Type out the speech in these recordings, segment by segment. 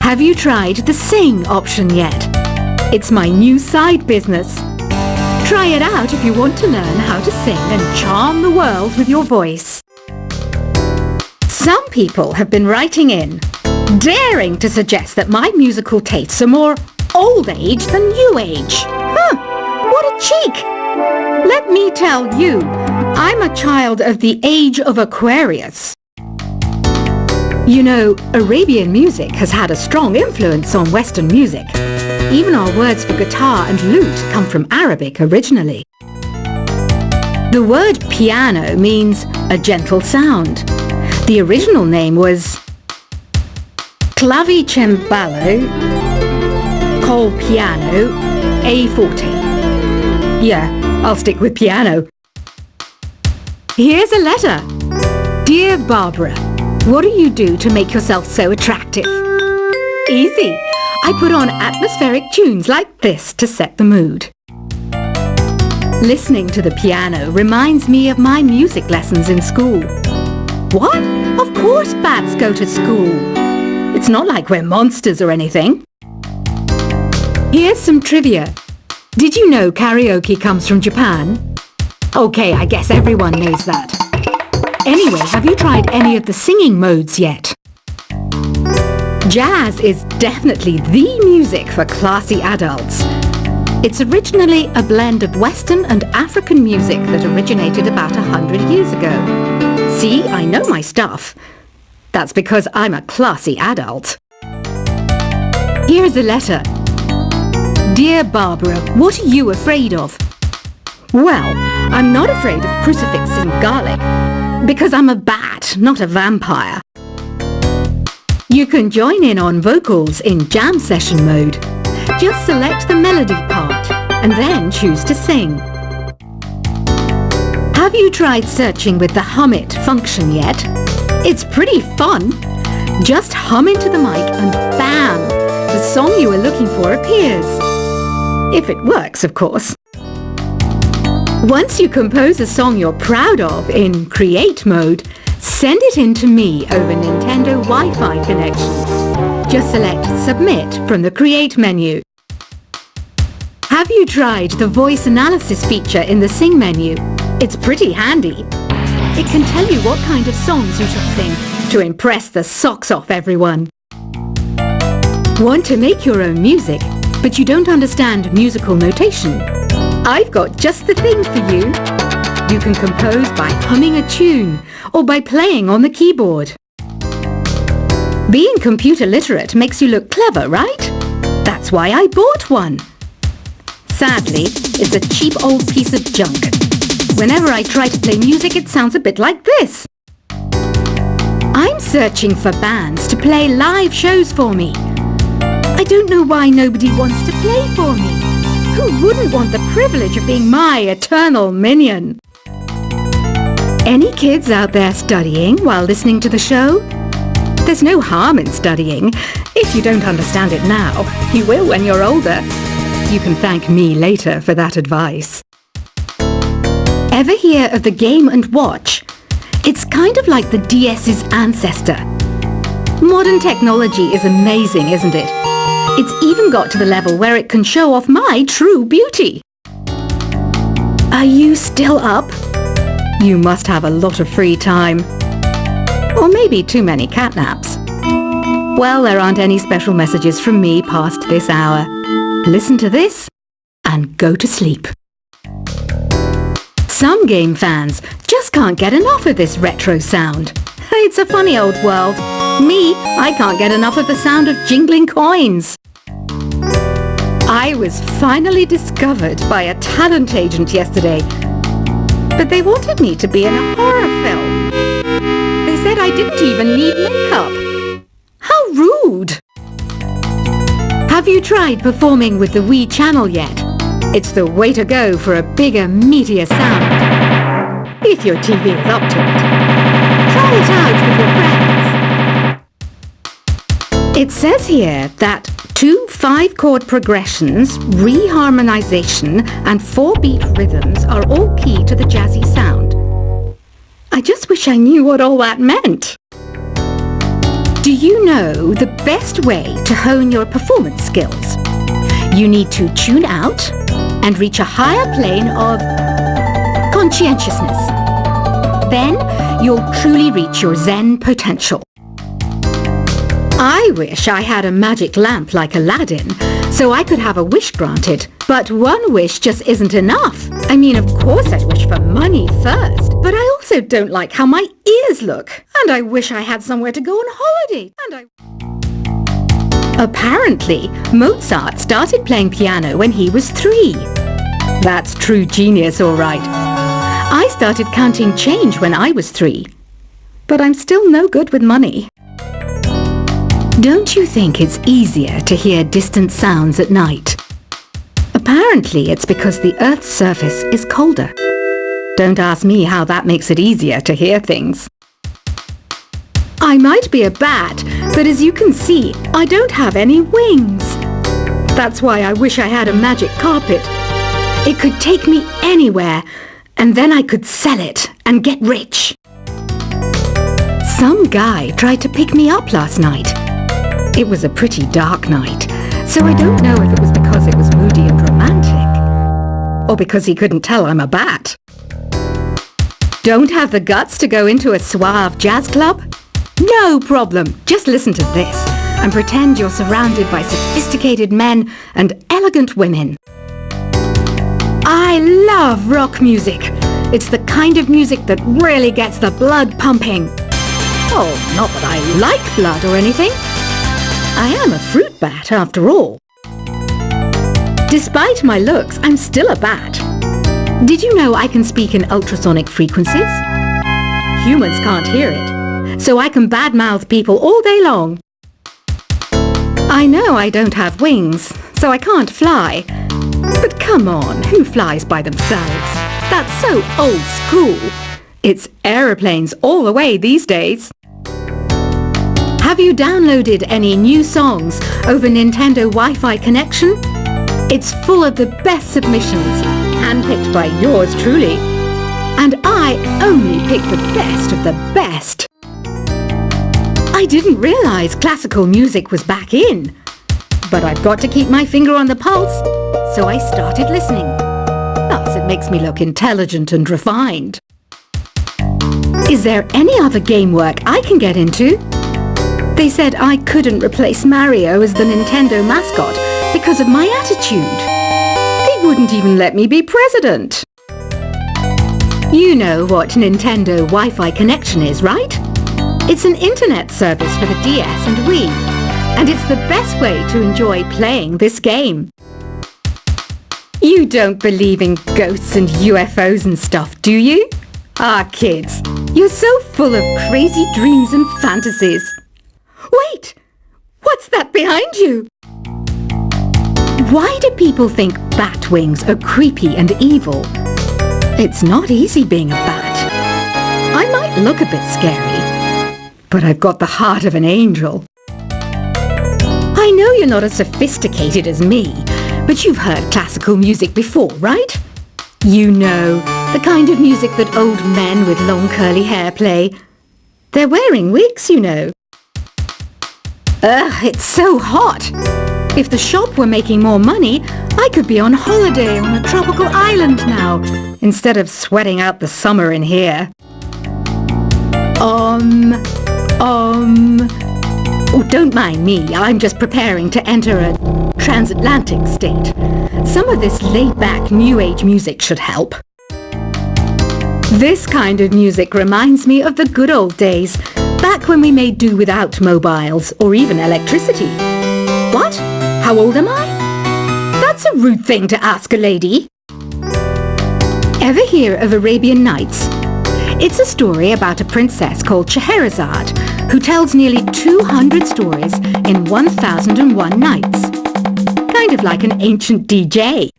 Have you tried the Sing option yet? It's my new side business. Try it out if you want to learn how to sing and charm the world with your voice. Some people have been writing in, daring to suggest that my musical tastes are more old age than new age. What a cheek! Let me tell you, I'm a child of the age of Aquarius. You know, Arabian music has had a strong influence on Western music. Even our words for guitar and lute come from Arabic originally. The word piano means a gentle sound. The original name was clavicembalo col piano a forte. Yeah, I'll stick with piano. Here's a letter. Dear Barbara, what do you do to make yourself so attractive? Easy. I put on atmospheric tunes like this to set the mood. Listening to the piano reminds me of my music lessons in school. What? Of course bats go to school. It's not like we're monsters or anything. Here's some trivia. Did you know karaoke comes from Japan? Okay, I guess everyone knows that. Anyway, have you tried any of the singing modes yet? Jazz is definitely the music for classy adults. It's originally a blend of Western and African music that originated about 100 years ago. See, I know my stuff. That's because I'm a classy adult. Here's a letter. Dear Barbara, what are you afraid of? Well, I'm not afraid of crucifix and garlic, because I'm a bat, not a vampire. You can join in on vocals in jam session mode. Just select the melody part and then choose to sing. Have you tried searching with the Hum It function yet? It's pretty fun. Just hum into the mic and bam! The song you were looking for appears. If it works, of course. Once you compose a song you're proud of in Create mode, send it in to me over Nintendo Wi-Fi connection. Just select Submit from the Create menu. Have you tried the voice analysis feature in the Sing menu? It's pretty handy. It can tell you what kind of songs you should sing to impress the socks off everyone. Want to make your own music, but you don't understand musical notation? I've got just the thing for you. You can compose by humming a tune or by playing on the keyboard. Being computer literate makes you look clever, right? That's why I bought one. Sadly, it's a cheap old piece of junk. Whenever I try to play music, it sounds a bit like this. I'm searching for bands to play live shows for me. I don't know why nobody wants to play for me. Who wouldn't want the privilege of being my eternal minion? Any kids out there studying while listening to the show? There's no harm in studying. If you don't understand it now, you will when you're older. You can thank me later for that advice. Ever hear of the Game & Watch? It's kind of like the DS's ancestor. Modern technology is amazing, isn't it? It's even got to the level where it can show off my true beauty. Are you still up? You must have a lot of free time. Or maybe too many catnaps. Well, there aren't any special messages from me past this hour. Listen to this and go to sleep. Some game fans just can't get enough of this retro sound. It's a funny old world. Me, I can't get enough of the sound of jingling coins. I was finally discovered by a talent agent yesterday, but they wanted me to be in a horror film. They said I didn't even need makeup. How rude! Have you tried performing with the Wii channel yet? It's the way to go for a bigger, meatier sound. If your TV is up to it. Try it out with your friends. It says here that 2 5-chord progressions, reharmonization, and 4-beat rhythms are all key to the jazzy sound. I just wish I knew what all that meant. Do you know the best way to hone your performance skills? You need to tune out and reach a higher plane of conscientiousness. Then you'll truly reach your Zen potential. I wish I had a magic lamp like Aladdin, so I could have a wish granted. But one wish just isn't enough. I mean, of course I'd wish for money first, but I also don't like how my ears look. And I wish I had somewhere to go on holiday. Apparently, Mozart started playing piano when he was 3. That's true genius, all right. I started counting change when I was 3. But I'm still no good with money. Don't you think it's easier to hear distant sounds at night? Apparently, it's because the Earth's surface is colder. Don't ask me how that makes it easier to hear things. I might be a bat, but as you can see, I don't have any wings. That's why I wish I had a magic carpet. It could take me anywhere, and then I could sell it and get rich. Some guy tried to pick me up last night. It was a pretty dark night, so I don't know if it was because it was moody and romantic, or because he couldn't tell I'm a bat. Don't have the guts to go into a suave jazz club? No problem, just listen to this and pretend you're surrounded by sophisticated men and elegant women. I love rock music. It's the kind of music that really gets the blood pumping. Oh, not that I like blood or anything. I am a fruit bat, after all. Despite my looks, I'm still a bat. Did you know I can speak in ultrasonic frequencies? Humans can't hear it, so I can badmouth people all day long. I know I don't have wings, so I can't fly. But come on, who flies by themselves? That's so old school. It's aeroplanes all the way these days. Have you downloaded any new songs over Nintendo Wi-Fi connection? It's full of the best submissions, handpicked by yours truly. And I only pick the best of the best. I didn't realize classical music was back in. But I've got to keep my finger on the pulse, so I started listening. Plus, it makes me look intelligent and refined. Is there any other game work I can get into? They said I couldn't replace Mario as the Nintendo mascot because of my attitude. They wouldn't even let me be president. You know what Nintendo Wi-Fi connection is, right? It's an internet service for the DS and Wii, and it's the best way to enjoy playing this game. You don't believe in ghosts and UFOs and stuff, do you? Ah, kids, you're so full of crazy dreams and fantasies. Wait! What's that behind you? Why do people think bat wings are creepy and evil? It's not easy being a bat. I might look a bit scary, but I've got the heart of an angel. I know you're not as sophisticated as me, but you've heard classical music before, right? You know, the kind of music that old men with long curly hair play. They're wearing wigs, you know. Ugh, it's so hot. If the shop were making more money, I could be on holiday on a tropical island now, instead of sweating out the summer in here. Oh, don't mind me. I'm just preparing to enter a transatlantic state. Some of this laid-back New Age music should help. This kind of music reminds me of the good old days, back when we made do without mobiles or even electricity. What? How old am I? That's a rude thing to ask a lady. Ever hear of Arabian Nights? It's a story about a princess called Scheherazade, who tells nearly 200 stories in 1001 nights. Kind of like an ancient DJ.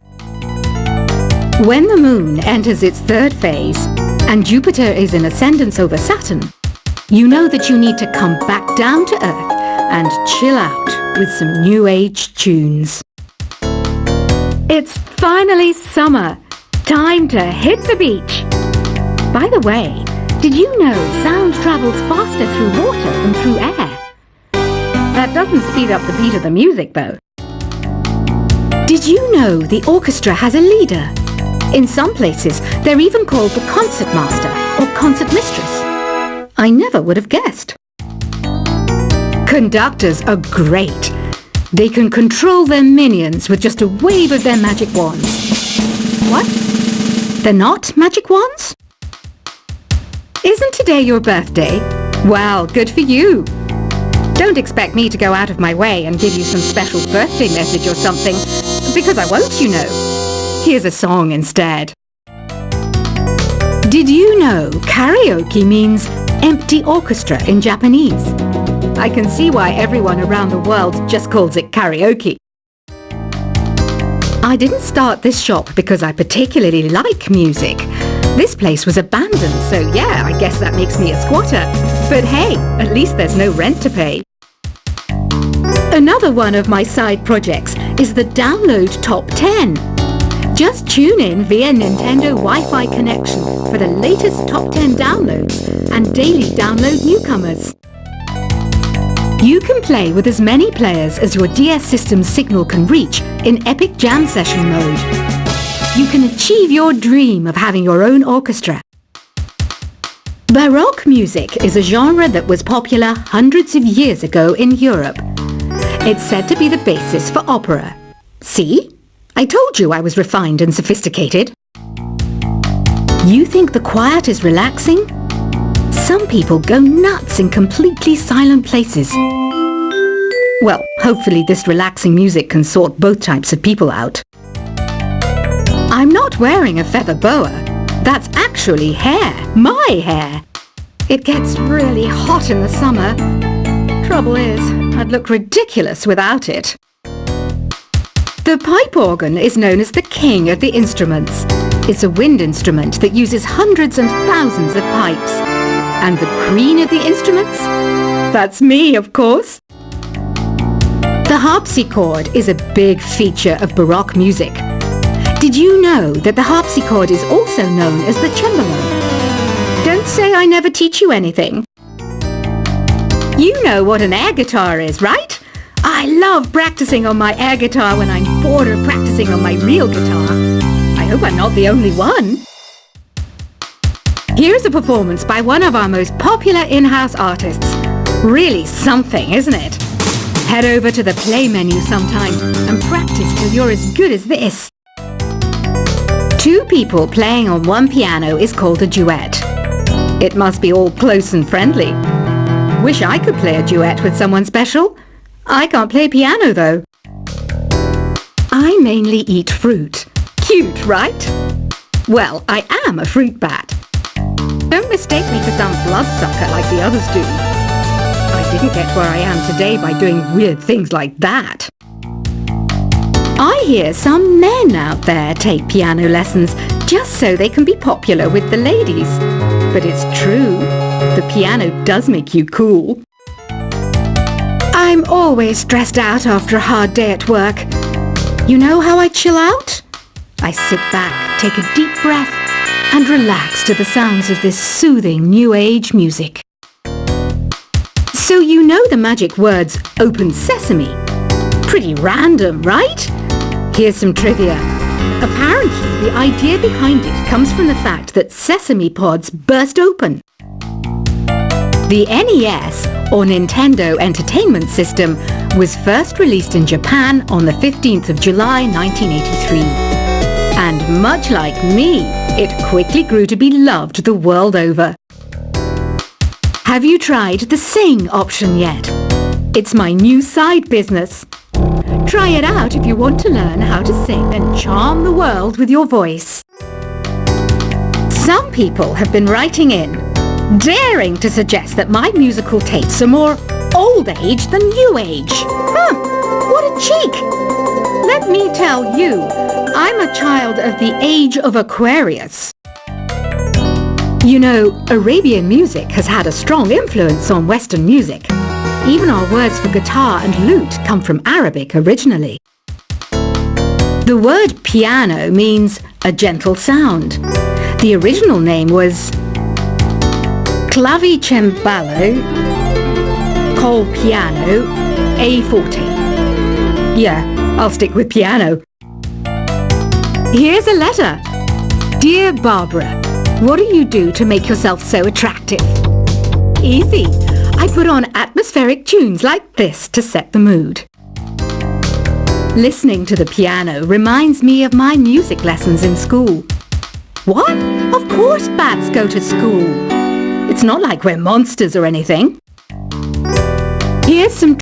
When the moon enters its third phase, and Jupiter is in ascendance over Saturn, you know that you need to come back down to Earth and chill out with some New Age tunes. It's finally summer. Time to hit the beach. By the way, did you know sound travels faster through water than through air? That doesn't speed up the beat of the music, though. Did you know the orchestra has a leader? In some places, they're even called the concert master or concert mistress. I never would have guessed. Conductors are great. They can control their minions with just a wave of their magic wands. What? They're not magic wands? Isn't today your birthday? Well, good for you. Don't expect me to go out of my way and give you some special birthday message or something, because I won't, you know. Here's a song instead. Did you know karaoke means empty orchestra in Japanese? I can see why everyone around the world just calls it karaoke. I didn't start this shop because I particularly like music. This place was abandoned, so yeah, I guess that makes me a squatter. But hey, at least there's no rent to pay. Another one of my side projects is the Download Top 10. Just tune in via Nintendo Wi-Fi connection for the latest Top 10 downloads and daily download newcomers. You can play with as many players as your DS system's signal can reach in Epic Jam Session mode. You can achieve your dream of having your own orchestra. Baroque music is a genre that was popular hundreds of years ago in Europe. It's said to be the basis for opera. See? I told you I was refined and sophisticated. You think the quiet is relaxing? Some people go nuts in completely silent places. Well, hopefully this relaxing music can sort both types of people out. I'm not wearing a feather boa. That's actually hair, my hair. It gets really hot in the summer. Trouble is, I'd look ridiculous without it. The pipe organ is known as the king of the instruments. It's a wind instrument that uses hundreds and thousands of pipes. And the queen of the instruments? That's me, of course. The harpsichord is a big feature of Baroque music. Did you know that the harpsichord is also known as the cembalo? Don't say I never teach you anything. You know what an air guitar is, right? I love practicing on my air guitar when I'm bored of practicing on my real guitar. I hope I'm not the only one. Here's a performance by one of our most popular in-house artists. Really something, isn't it? Head over to the play menu sometime and practice till you're as good as this. Two people playing on one piano is called a duet. It must be all close and friendly. Wish I could play a duet with someone special. I can't play piano though. I mainly eat fruit. Cute, right? Well, I am a fruit bat. Don't mistake me for some bloodsucker like the others do. I didn't get where I am today by doing weird things like that. I hear some men out there take piano lessons just so they can be popular with the ladies. But it's true, the piano does make you cool. I'm always stressed out after a hard day at work. You know how I chill out? I sit back, take a deep breath, and relax to the sounds of this soothing new age music. So you know the magic words "open sesame"? Pretty random, right? Here's some trivia. Apparently, the idea behind it comes from the fact that sesame pods burst open. The NES, or Nintendo Entertainment System, was first released in Japan on the 15th of July 1983. And much like me, it quickly grew to be loved the world over. Have you tried the Sing option yet? It's my new side business. Try it out if you want to learn how to sing and charm the world with your voice. Some people have been writing in, daring to suggest that my musical tastes are more old age than new age. What a cheek! Let me tell you, I'm a child of the age of Aquarius. You know, Arabian music has had a strong influence on Western music. Even our words for guitar and lute come from Arabic originally. The word piano means a gentle sound. The original name was clavicembalo, col piano, A forte. Yeah, I'll stick with piano. Here's a letter. Dear Barbara, what do you do to make yourself so attractive? Easy. I put on atmospheric tunes like this to set the mood. Listening to the piano reminds me of my music lessons in school. What? Of course bats go to school. It's not like we're monsters or anything. Here's some